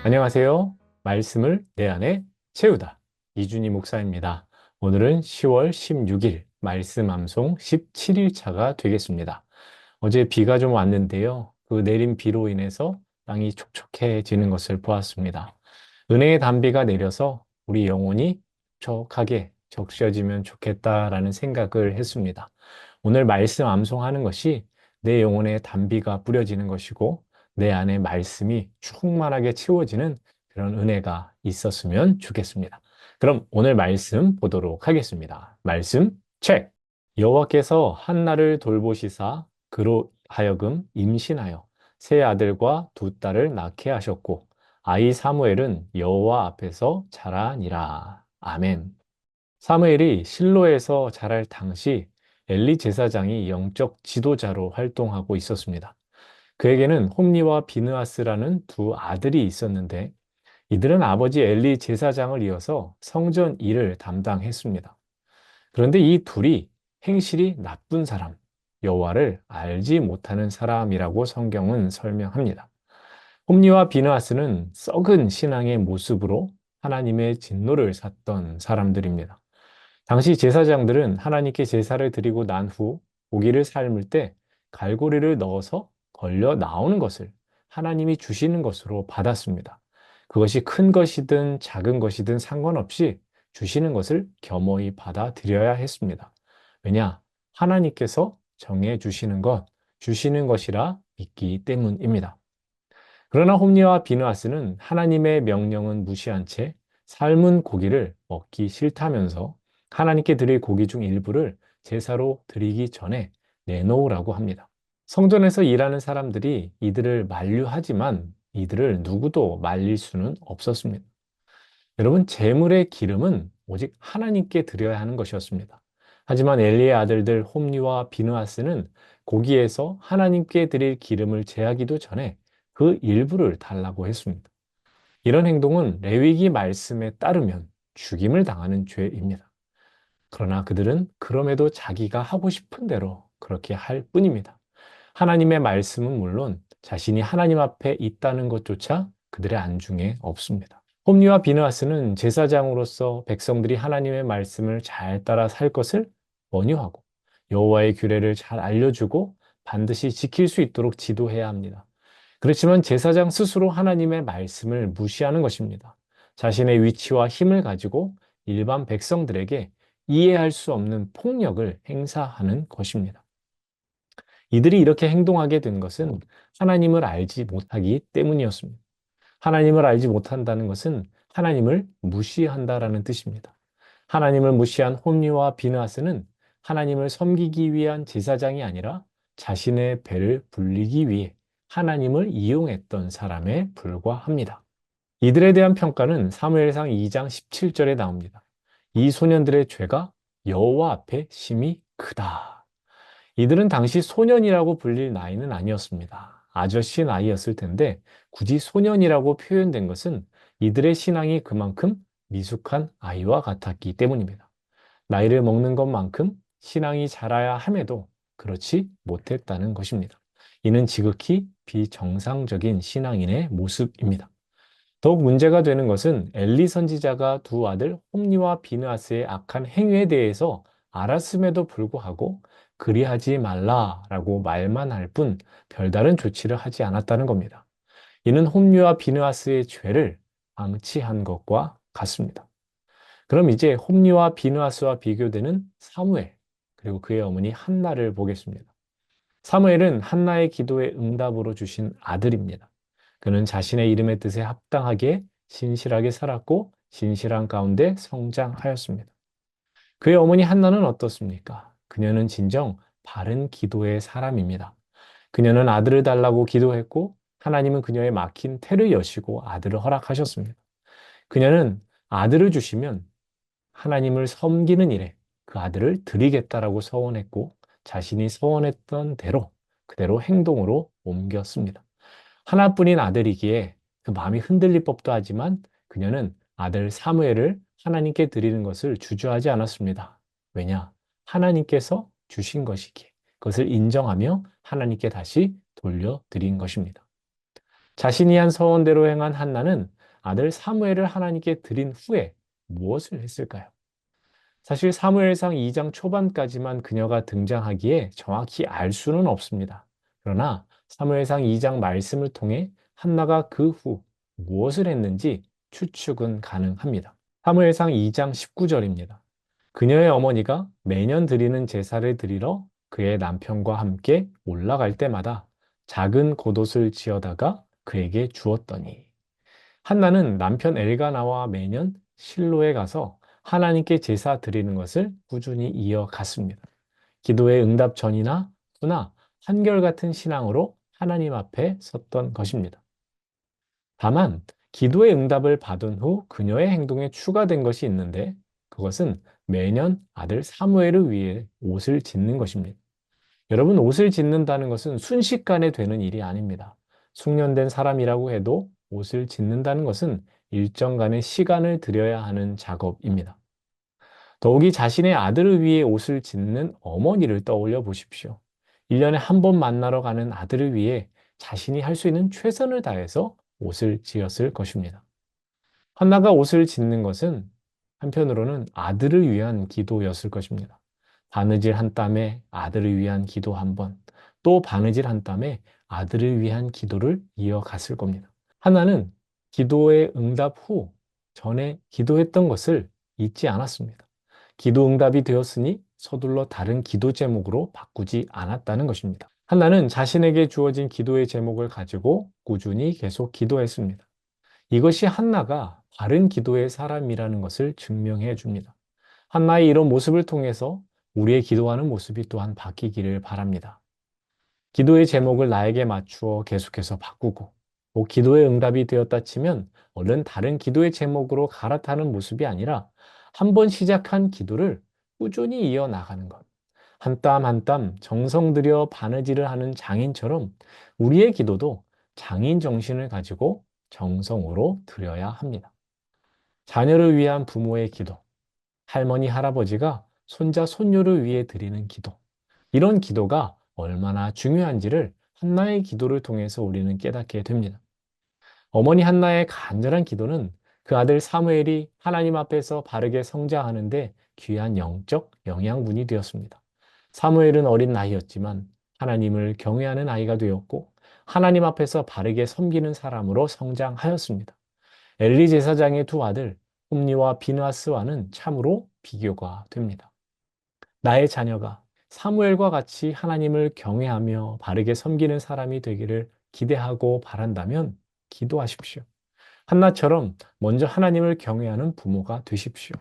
안녕하세요. 말씀을 내 안에 채우다. 이준희 목사입니다. 오늘은 10월 16일 말씀 암송 17일 차가 되겠습니다. 어제 비가 좀 왔는데요. 그 내린 비로 인해서 땅이 촉촉해지는 것을 보았습니다. 은혜의 단비가 내려서 우리 영혼이 촉촉하게 적셔지면 좋겠다라는 생각을 했습니다. 오늘 말씀 암송하는 것이 내 영혼에 단비가 뿌려지는 것이고 내 안에 말씀이 충만하게 채워지는 그런 은혜가 있었으면 좋겠습니다. 그럼 오늘 말씀 보도록 하겠습니다. 말씀 책! 여호와께서 한나를 돌보시사 그로 하여금 임신하여 세 아들과 두 딸을 낳게 하셨고 아이 사무엘은 여호와 앞에서 자라니라. 아멘. 사무엘이 실로에서 자랄 당시 엘리 제사장이 영적 지도자로 활동하고 있었습니다. 그에게는 홈리와 비느하스라는 두 아들이 있었는데 이들은 아버지 엘리 제사장을 이어서 성전 일을 담당했습니다. 그런데 이 둘이 행실이 나쁜 사람, 여호와를 알지 못하는 사람이라고 성경은 설명합니다. 홈리와 비느하스는 썩은 신앙의 모습으로 하나님의 진노를 샀던 사람들입니다. 당시 제사장들은 하나님께 제사를 드리고 난 후 고기를 삶을 때 갈고리를 넣어서 걸려 나오는 것을 하나님이 주시는 것으로 받았습니다. 그것이 큰 것이든 작은 것이든 상관없이 주시는 것을 겸허히 받아들여야 했습니다. 왜냐? 하나님께서 정해 주시는 것, 주시는 것이라 믿기 때문입니다. 그러나 홈리와 비느하스는 하나님의 명령은 무시한 채 삶은 고기를 먹기 싫다면서 하나님께 드릴 고기 중 일부를 제사로 드리기 전에 내놓으라고 합니다. 성전에서 일하는 사람들이 이들을 만류하지만 이들을 누구도 말릴 수는 없었습니다. 여러분, 제물의 기름은 오직 하나님께 드려야 하는 것이었습니다. 하지만 엘리의 아들들 홈리와 비느하스는 고기에서 하나님께 드릴 기름을 제하기도 전에 그 일부를 달라고 했습니다. 이런 행동은 레위기 말씀에 따르면 죽임을 당하는 죄입니다. 그러나 그들은 그럼에도 자기가 하고 싶은 대로 그렇게 할 뿐입니다. 하나님의 말씀은 물론 자신이 하나님 앞에 있다는 것조차 그들의 안중에 없습니다. 홈리와 비느하스는 제사장으로서 백성들이 하나님의 말씀을 잘 따라 살 것을 권유하고 여호와의 규례를 잘 알려주고 반드시 지킬 수 있도록 지도해야 합니다. 그렇지만 제사장 스스로 하나님의 말씀을 무시하는 것입니다. 자신의 위치와 힘을 가지고 일반 백성들에게 이해할 수 없는 폭력을 행사하는 것입니다. 이들이 이렇게 행동하게 된 것은 하나님을 알지 못하기 때문이었습니다. 하나님을 알지 못한다는 것은 하나님을 무시한다라는 뜻입니다. 하나님을 무시한 홈리와 비느하스는 하나님을 섬기기 위한 제사장이 아니라 자신의 배를 불리기 위해 하나님을 이용했던 사람에 불과합니다. 이들에 대한 평가는 사무엘상 2장 17절에 나옵니다. 이 소년들의 죄가 여호와 앞에 심히 크다. 이들은 당시 소년이라고 불릴 나이는 아니었습니다. 아저씨 나이였을 텐데 굳이 소년이라고 표현된 것은 이들의 신앙이 그만큼 미숙한 아이와 같았기 때문입니다. 나이를 먹는 것만큼 신앙이 자라야 함에도 그렇지 못했다는 것입니다. 이는 지극히 비정상적인 신앙인의 모습입니다. 더욱 문제가 되는 것은 엘리 선지자가 두 아들 홈리와 비느하스의 악한 행위에 대해서 알았음에도 불구하고 그리하지 말라라고 말만 할 뿐 별다른 조치를 하지 않았다는 겁니다. 이는 홈리와 비느하스의 죄를 방치한 것과 같습니다. 그럼 이제 홈리와 비느하스와 비교되는 사무엘 그리고 그의 어머니 한나를 보겠습니다. 사무엘은 한나의 기도에 응답으로 주신 아들입니다. 그는 자신의 이름의 뜻에 합당하게 신실하게 살았고 신실한 가운데 성장하였습니다. 그의 어머니 한나는 어떻습니까? 그녀는 진정 바른 기도의 사람입니다. 그녀는 아들을 달라고 기도했고 하나님은 그녀의 막힌 태를 여시고 아들을 허락하셨습니다. 그녀는 아들을 주시면 하나님을 섬기는 일에 그 아들을 드리겠다라고 서원했고 자신이 서원했던 대로 그대로 행동으로 옮겼습니다. 하나뿐인 아들이기에 그 마음이 흔들릴 법도 하지만 그녀는 아들 사무엘을 하나님께 드리는 것을 주저하지 않았습니다. 왜냐? 하나님께서 주신 것이기에 그것을 인정하며 하나님께 다시 돌려드린 것입니다. 자신이 한 서원대로 행한 한나는 아들 사무엘을 하나님께 드린 후에 무엇을 했을까요? 사실 사무엘상 2장 초반까지만 그녀가 등장하기에 정확히 알 수는 없습니다. 그러나 사무엘상 2장 말씀을 통해 한나가 그 후 무엇을 했는지 추측은 가능합니다. 사무엘상 2장 19절입니다. 그녀의 어머니가 매년 드리는 제사를 드리러 그의 남편과 함께 올라갈 때마다 작은 겉옷을 지어다가 그에게 주었더니 한나는 남편 엘가나와 매년 실로에 가서 하나님께 제사 드리는 것을 꾸준히 이어갔습니다. 기도의 응답 전이나 후나 한결같은 신앙으로 하나님 앞에 섰던 것입니다. 다만 기도의 응답을 받은 후 그녀의 행동에 추가된 것이 있는데 그것은 매년 아들 사무엘을 위해 옷을 짓는 것입니다. 여러분, 옷을 짓는다는 것은 순식간에 되는 일이 아닙니다. 숙련된 사람이라고 해도 옷을 짓는다는 것은 일정간의 시간을 들여야 하는 작업입니다. 더욱이 자신의 아들을 위해 옷을 짓는 어머니를 떠올려 보십시오. 1년에 한 번 만나러 가는 아들을 위해 자신이 할 수 있는 최선을 다해서 옷을 지었을 것입니다. 한나가 옷을 짓는 것은 한편으로는 아들을 위한 기도였을 것입니다. 바느질 한 땀에 아들을 위한 기도 한 번, 또 바느질 한 땀에 아들을 위한 기도를 이어갔을 겁니다. 하나는 기도의 응답 후 전에 기도했던 것을 잊지 않았습니다. 기도 응답이 되었으니 서둘러 다른 기도 제목으로 바꾸지 않았다는 것입니다. 한나는 자신에게 주어진 기도의 제목을 가지고 꾸준히 계속 기도했습니다. 이것이 한나가 바른 기도의 사람이라는 것을 증명해 줍니다. 한나의 이런 모습을 통해서 우리의 기도하는 모습이 또한 바뀌기를 바랍니다. 기도의 제목을 나에게 맞추어 계속해서 바꾸고, 꼭 기도의 응답이 되었다 치면 얼른 다른 기도의 제목으로 갈아타는 모습이 아니라 한 번 시작한 기도를 꾸준히 이어나가는 것. 한 땀 한 땀 정성 들여 바느질을 하는 장인처럼 우리의 기도도 장인 정신을 가지고 정성으로 드려야 합니다. 자녀를 위한 부모의 기도, 할머니, 할아버지가 손자, 손녀를 위해 드리는 기도. 이런 기도가 얼마나 중요한지를 한나의 기도를 통해서 우리는 깨닫게 됩니다. 어머니 한나의 간절한 기도는 그 아들 사무엘이 하나님 앞에서 바르게 성장하는데 귀한 영적 영양분이 되었습니다. 사무엘은 어린 나이였지만 하나님을 경외하는 아이가 되었고 하나님 앞에서 바르게 섬기는 사람으로 성장하였습니다. 엘리 제사장의 두 아들 홈니와 비느하스와는 참으로 비교가 됩니다. 나의 자녀가 사무엘과 같이 하나님을 경외하며 바르게 섬기는 사람이 되기를 기대하고 바란다면 기도하십시오. 한나처럼 먼저 하나님을 경외하는 부모가 되십시오.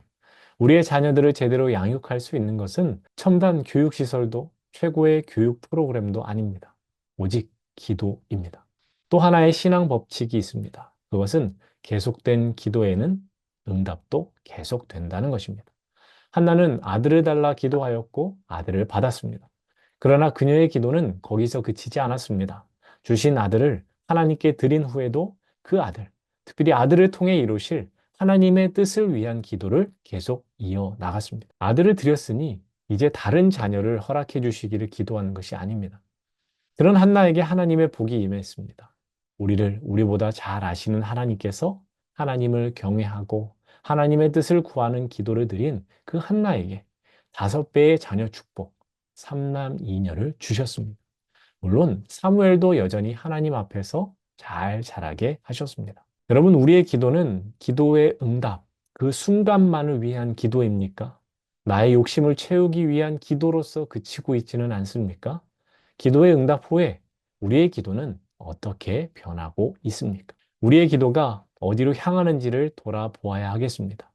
우리의 자녀들을 제대로 양육할 수 있는 것은 첨단 교육시설도 최고의 교육 프로그램도 아닙니다. 오직 기도입니다. 또 하나의 신앙 법칙이 있습니다. 그것은 계속된 기도에는 응답도 계속된다는 것입니다. 한나는 아들을 달라 기도하였고 아들을 받았습니다. 그러나 그녀의 기도는 거기서 그치지 않았습니다. 주신 아들을 하나님께 드린 후에도 그 아들, 특별히 아들을 통해 이루실 하나님의 뜻을 위한 기도를 계속 이어 나갔습니다. 아들을 드렸으니 이제 다른 자녀를 허락해 주시기를 기도하는 것이 아닙니다. 그런 한나에게 하나님의 복이 임했습니다. 우리를 우리보다 잘 아시는 하나님께서 하나님을 경외하고 하나님의 뜻을 구하는 기도를 드린 그 한나에게 5배의 자녀 축복, 3남 2녀를 주셨습니다. 물론 사무엘도 여전히 하나님 앞에서 잘 자라게 하셨습니다. 여러분, 우리의 기도는 기도의 응답, 그 순간만을 위한 기도입니까? 나의 욕심을 채우기 위한 기도로서 그치고 있지는 않습니까? 기도의 응답 후에 우리의 기도는 어떻게 변하고 있습니까? 우리의 기도가 어디로 향하는지를 돌아보아야 하겠습니다.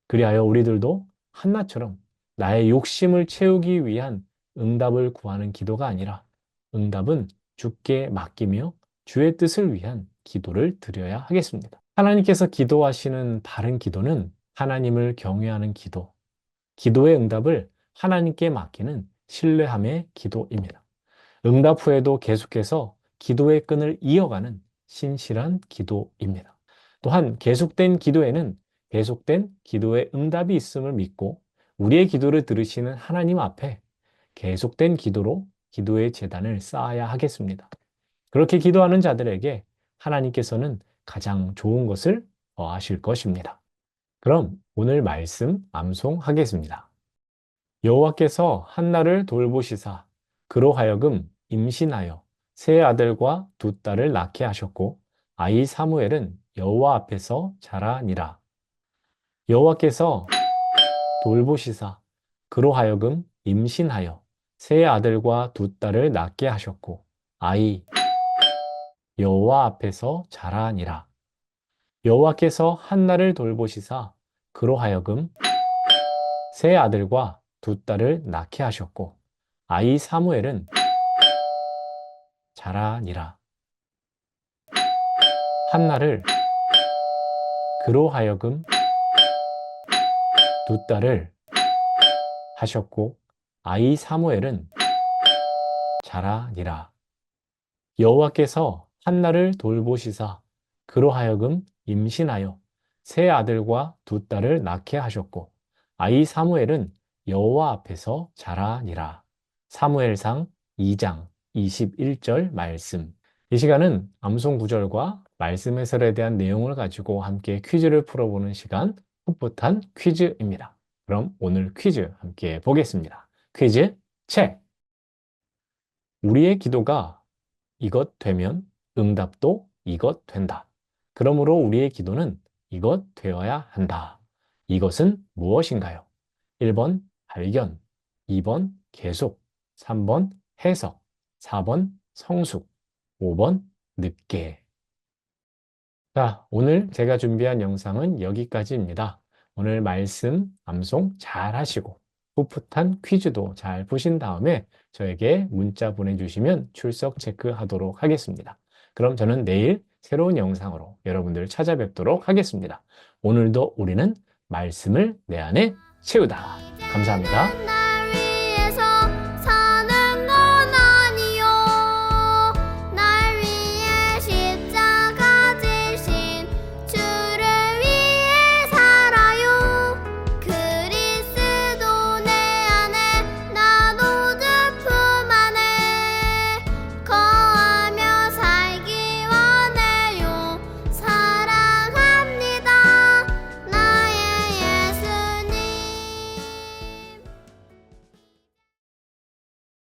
그리하여 우리들도 한나처럼 나의 욕심을 채우기 위한 응답을 구하는 기도가 아니라 응답은 주께 맡기며 주의 뜻을 위한 기도를 드려야 하겠습니다. 하나님께서 기도하시는 바른 기도는 하나님을 경외하는 기도, 기도의 응답을 하나님께 맡기는 신뢰함의 기도입니다. 응답 후에도 계속해서 기도의 끈을 이어가는 신실한 기도입니다. 또한 계속된 기도에는 계속된 기도의 응답이 있음을 믿고 우리의 기도를 들으시는 하나님 앞에 계속된 기도로 기도의 제단을 쌓아야 하겠습니다. 그렇게 기도하는 자들에게 하나님께서는 가장 좋은 것을 더하실 것입니다. 그럼 오늘 말씀 암송하겠습니다. 여호와께서 한나를 돌보시사 그로 하여금 임신하여 세 아들과 두 딸을 낳게 하셨고 아이 사무엘은 여호와 앞에서 자라니라. 여호와께서 돌보시사 그로 하여금 임신하여 세 아들과 두 딸을 낳게 하셨고 아이 여호와 앞에서 자라니라. 여호와께서 한나를 돌보시사 그로 하여금 세 아들과 두 딸을 낳게 하셨고 아이 사무엘은 자라니라. 한나를 그로 하여금 두 딸을 하셨고 아이 사무엘은 자라니라. 여호와께서 한나를 돌보시사 그로 하여금 임신하여 세 아들과 두 딸을 낳게 하셨고 아이 사무엘은 여호와 앞에서 자라니라. 사무엘상 2장 21절 말씀. 이 시간은 암송 구절과 말씀 해설에 대한 내용을 가지고 함께 퀴즈를 풀어보는 시간, 풋풋한 퀴즈입니다. 그럼 오늘 퀴즈 함께 보겠습니다. 퀴즈 책! 우리의 기도가 이것 되면 응답도 이것 된다. 그러므로 우리의 기도는 이것 되어야 한다. 이것은 무엇인가요? 1번 발견, 2번 계속, 3번 해석, 4번 성숙, 5번 늦게. 자, 오늘 제가 준비한 영상은 여기까지입니다. 오늘 말씀 암송 잘 하시고 풋풋한 퀴즈도 잘 푸신 다음에 저에게 문자 보내주시면 출석 체크하도록 하겠습니다. 그럼 저는 내일 새로운 영상으로 여러분들 찾아뵙도록 하겠습니다. 오늘도 우리는 말씀을 내 안에 채우다. 감사합니다.